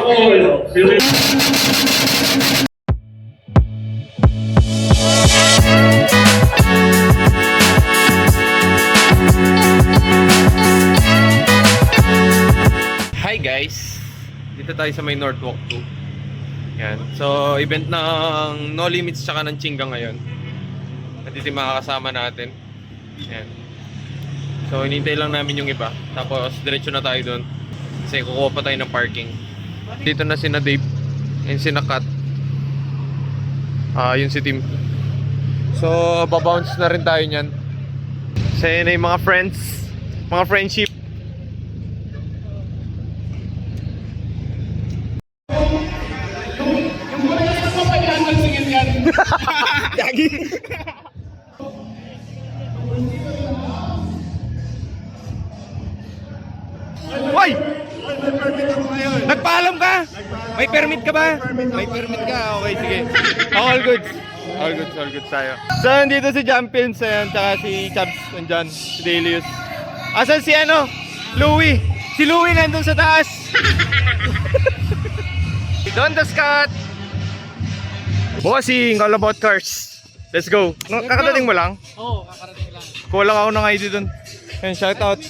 Hi guys, dito tayo sa may Northwalk 2. Yan. So, event ng No Limits tsaka ng Chinga ngayon. Nandito yung mga kasama natin. Yan. So, hinintay lang namin yung iba. Tapos, diretso na tayo doon. Kasi kukuha pa tayo ng parking. Dito na sina Dave. Yun sina Kat. Yun si Tim. So, babounce na rin tayo nyan. So, yun na yung mga friends. Mga friendship. Gagi. Hoy! Nagpaalam ka? May permit ka ba? May permit ka? Okay, sige. All good. All good, all good tayo. So, nandito si Jumpins, ayan, tsaka si Chubbs, nandyan, si Delius. Asan si ano? Louie. Si Louie nandun sa taas. Don the Scott. Bossing, all about cars. Let's go. No, kakadating mo lang? Oo, kakarating lang. Kulang ako ng ID dun. Yan, shout out.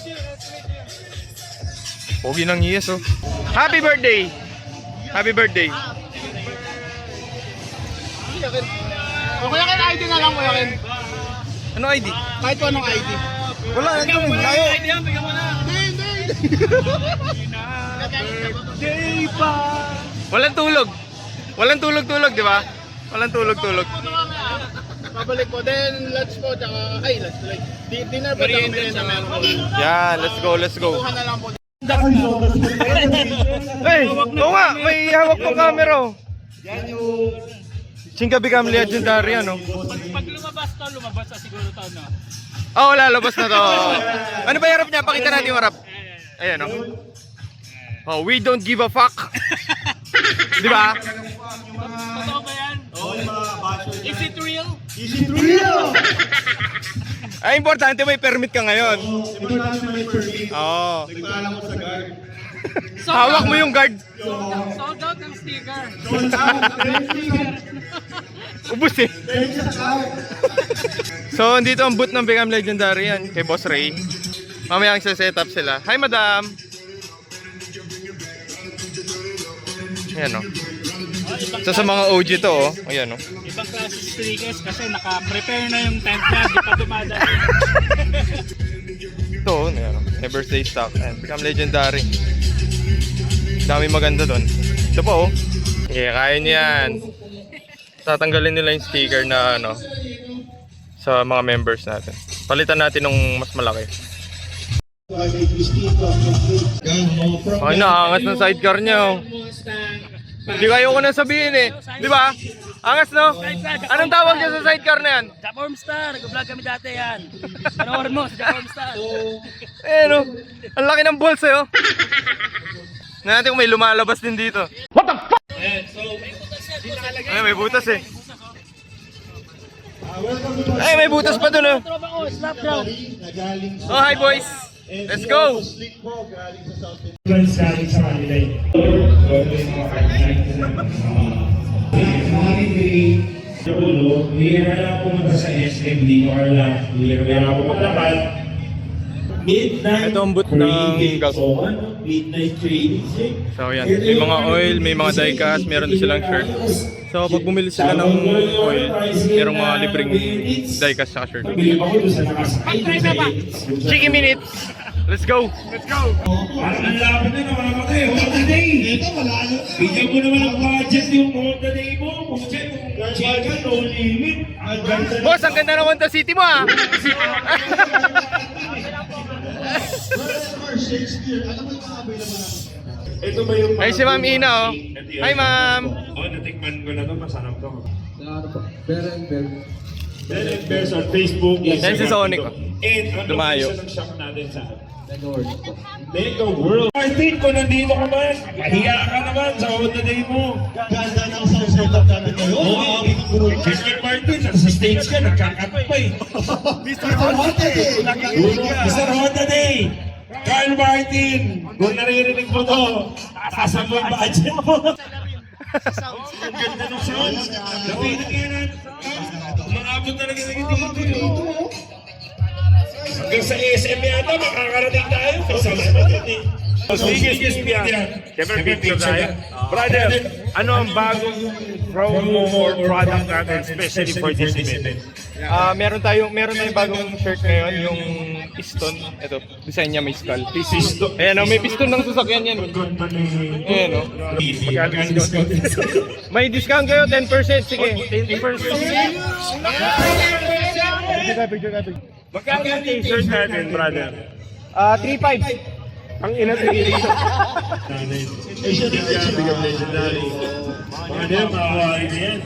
Pogi ng yes, oh. Happy birthday! Happy birthday! O Kuya Ken, ID na lang Kuya Ken. Ano ID? Kahit po anong ID. Wala, nandun. Layo. ID yan, bigyan mo na. Hindi. Birthday pa. Walang tulog. Walang tulog-tulog, di ba? Walang tulog-tulog. Pabalik po. Then lunch po. Tsaka, ay lunch like. Dinner po. Merienda meron po. Yeah, let's go, let's go. Kuha na lang po. Hey, oo nga, may hawak pang camera, oh. Yan yung... Chinga become legendary, ano? Pag lumabas sa siguro to, no? Oo, lalabas na to. Ano ba yung harap niya? Pakita natin yung harap. Ayan, oh. Oh, we don't give a fuck. Di ba? Totoo ba yan? Oo, yung mga bacho. Is it real? Ay, importante may permit ka ngayon. Importante may permit. Oo. Nagpaalam ko sa guard. Hawak mo yung guard. Sold out ng sticker. Ubus eh. So, andito ang booth ng Become Legendary yan, kay Boss Ray. Mamaya ang set up sila. Hi, madam! Ayan, oh. So, sa mga OG to, oh. Ayan, oh. Ibang klase stickers kasi naka-prepare na yung tent niya, di pa dumadaan. Ito, oh. Ayan, oh. Never stay stuck. Ayan, Become Legendary. Dami maganda doon. Ito po, oh. Yeah, kaya niya yan. Tatanggalin nila yung sticker na, ano, sa mga members natin. Palitan natin ng mas malaki. Okay na, angas ng sidecar niya, oh. Hindi kayo ko na sabihin eh. Di ba? Angas, no? Anong tawag niya sa sidecar na yan? Japorm Star, nag-vlog kami dati yan. Panoorin mo sa Japorm Star. Eh, no? Ang laki ng balls, eh, oh. Na natin kung may lumalabas din dito. What the fuck? Ay, may butas eh. Ay, may butas pa dun, oh. Oh, hi boys. Let's go. Galing sa kanila yun. Hihira lang pumunta sa SM, hindi ko alam. Hihira lang pumunta. Midnight. Ito ang boot ng Gag. Midnight training. So yan, may mga oil, may mga diecast, meron din silang shirt. So pag bumili sila ng oil, merong mga libreng diecast sa shirt. Chiki minutes! Let's go! Let's go! Parang ang lapit na naman ako kayo. Honda Day! Ito, wala na. Bigyan mo naman ang budget yung Honda Day mo. Kung check, budget, no limit. Boss, ang ganda ng Honda City mo, ah! Ito ba yung... Ay, si Ma'am Ina, oh. Hi, Ma'am! Oh, natikman ko na to. Masarap to. Bear and Bear. Ben and Bears on Facebook. Yan si Sonic, oh. And ang Dumayo. location ng shop natin sa Nag-work po. Mega World. Martin, kung nandito ka man, mahiya ka naman sa Honda Day mo. Ganda ng sound setup natin ngayon. Oo, Mr. Martin, nasa stage ka, nagkakatpay. Mr. Honda Day. Mr. Honda Day. Carl Martin, kung naririnig mo to, Taasan mo yung budget mo. Ang ganda ng sounds. Lapitan nga natin. Umaabot talaga na dito. Hanggang sa ASM yata, makakarating tayo. Kasama natin eh. Sige, siyempre picture tayo. Brother, ano ang bagong promo or product natin, especially for this event? Meron tayong bagong shirt ngayon, yung piston. Ito, design niya may skull. Piston. Ayan o, may piston ng sasakyan yan. Ayan o. May discount kayo, 10%. Sige, 10%. Magkano yung t-shirt natin, brother? 3.5. Ang ina t-shirt. Mga nila, makakawari na yan.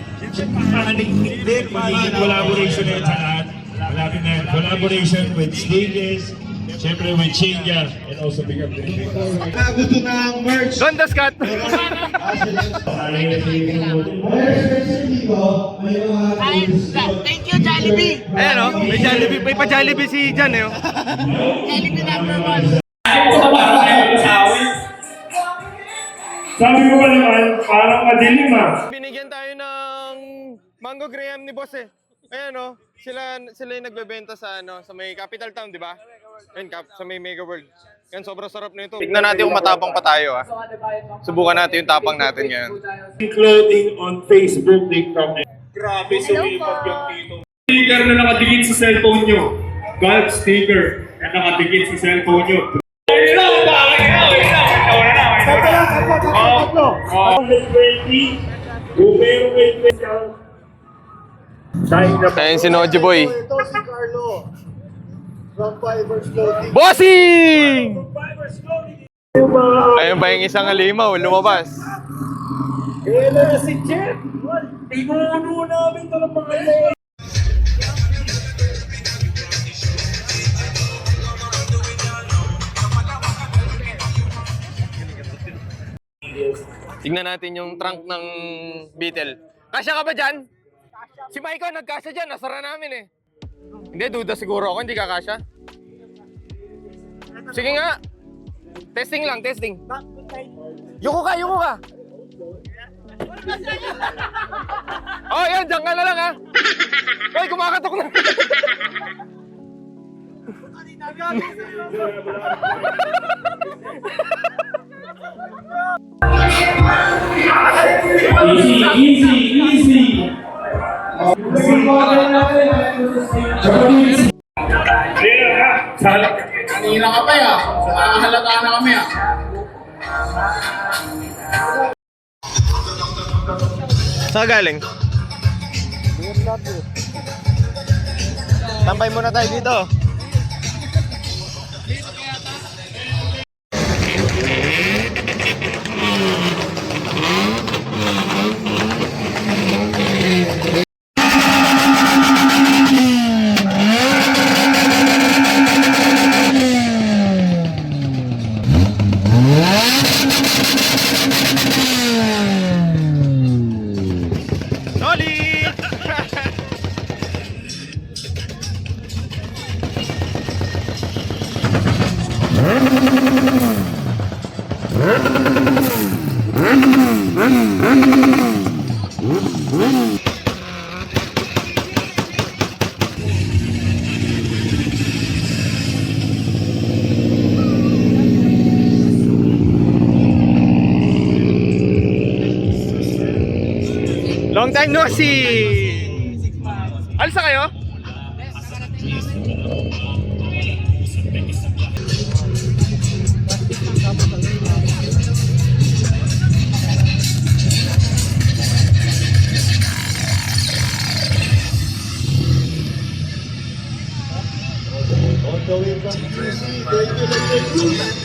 Hindi, magiging collaboration na yan sa lahat. Malapit na yan. Collaboration with Stages, siyempre with Chinga, and also Big Up Dream. Gusto ng merch. Don Daskat! Thank you, Jollibee! Ayan o, may Jollibee. May pa-Jollibee si Jan eh. Jollibee number 1. Sabi ko ba naman, parang madilim ah. Binigyan tayo ng Mango Graham ni Boss eh. Ayan o, sila yung nagbebenta sa may Capital Town, di ba? Ayun, sa may Mega World. Yan, sobrang sarap na ito. Tignan natin kung matapang pa tayo ah. Subukan natin yung tapang natin ngayon. Clothing on Facebook, TikTok. Grabe, sumipat yung dito. Sticker na nakadikit sa cellphone nyo. Golf sticker na nakadikit sa cellphone nyo. Ayan si Noji Boy. Ito si Carlo. From Fibers Clothing. Bossing! Ayun ba yung isang halimaw, lumabas. Kaya na si Jeff! Pinuno namin ito ng mga ito. Tignan natin yung trunk ng Beetle. Kasya ka ba dyan? Si Maiko nagkasya dyan, nasara namin eh. Hindi, duda siguro ako, hindi ka kasya. Sige nga. Testing lang, testing. Yuko ka, yuko ka. Oh, yan, dyan ka na lang ha. Hoy, kumakatok na. Easy! Kanina ka pa ya. Nakahalata na kami ah. Saan galing? Tambay muna tayo dito. Solid! Long time no see! Alsa kayo? On the way from QC. Thank you.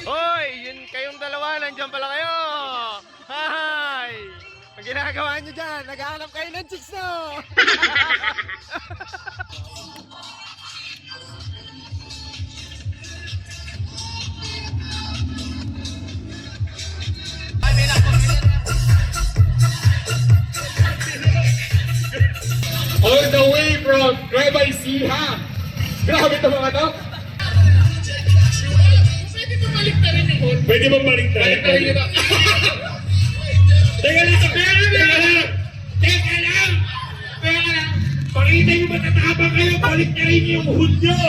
Hoy, yun kayong dalawa nandiyan pala kayo! Hi! Ang ginagawa nyo dyan, naghahanap kayo ng chicks, no? All the way from Nueva Ecija. Grabe ito mga to. Pwede ba balik tayo? Teka lang! Pakita yung matatabang kayo, balik na rin yung hood nyo!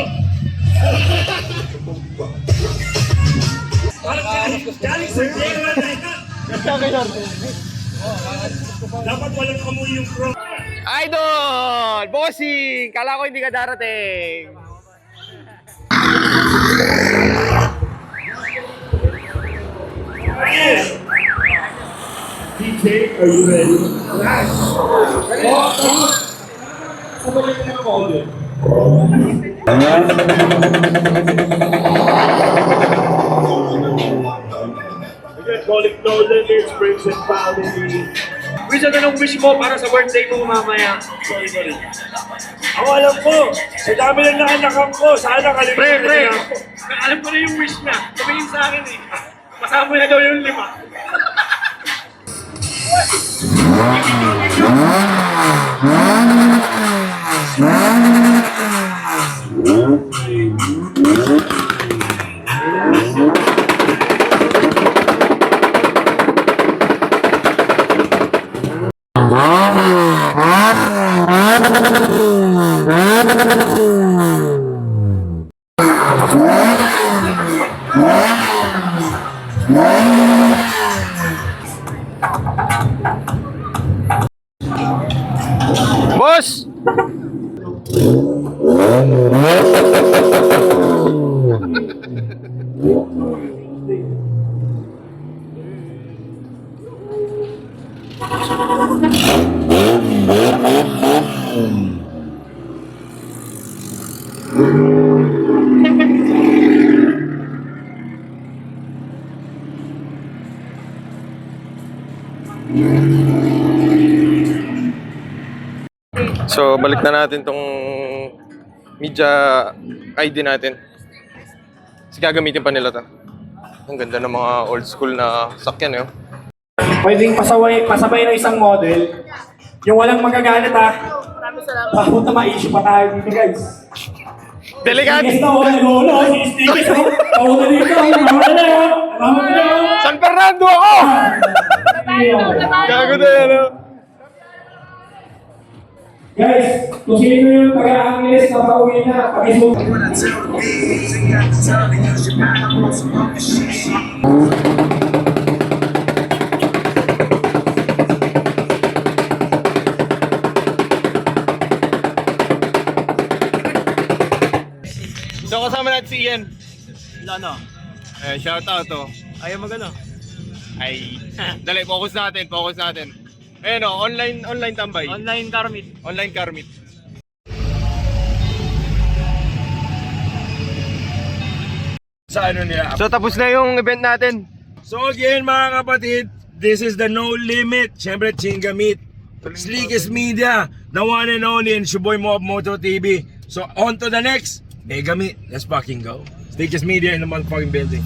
Galing sa Jera na yan! Dapat walang kamoy yung pro. Idol! Bossing! Kala ko hindi ka darating. DJ, are you ready? Again, calling no limits, friends and family. Wish, anong wish mo para sa birthday mo mamaya? Sorry. Ako alam ko, sa dami ng naanakam ko, sana kalimutan na ako. Alam ko na yung wish niya. Sabihin sa akin eh. Masama na daw yung 5. Boss! So, balik na natin tong media ID natin. Kasi gagamitin pa nila to. Ang ganda ng mga old school na sakyan, eh. Pwedeng pasabay ng isang model. Yung walang magagalit ha. Puta ma-issue pa tayo dito guys. Delikado! Yes na wala lolo. Yes na wala dito. San Fernando ako! Gago na yan, oh. Guys, kung sino yung taga-Angeles na pauwi na, pakisuot. So, kasama natin si Ian. Ano? Shout out, oh. Ayaw magano. Ay, dali, focus natin. Ayun, oh, online tambay. Online karmit. Online car meet. Sa ano nila? So, tapos na yung event natin. So again mga kapatid, this is the No Limit, syempre Chinga Meet, Sleekest Media, the one and only, and Shuboy Mob Moto TV. So on to the next Mega Meet, let's fucking go. Sleekest Media in the motherfucking building.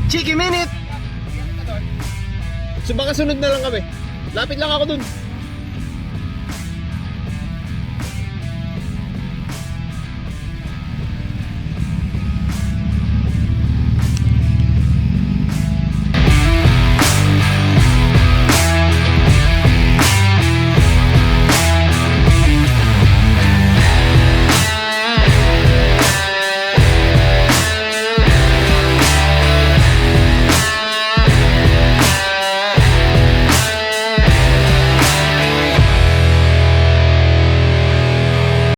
Chiki minute! So baka sunod na lang kami. Lapit lang ako dun.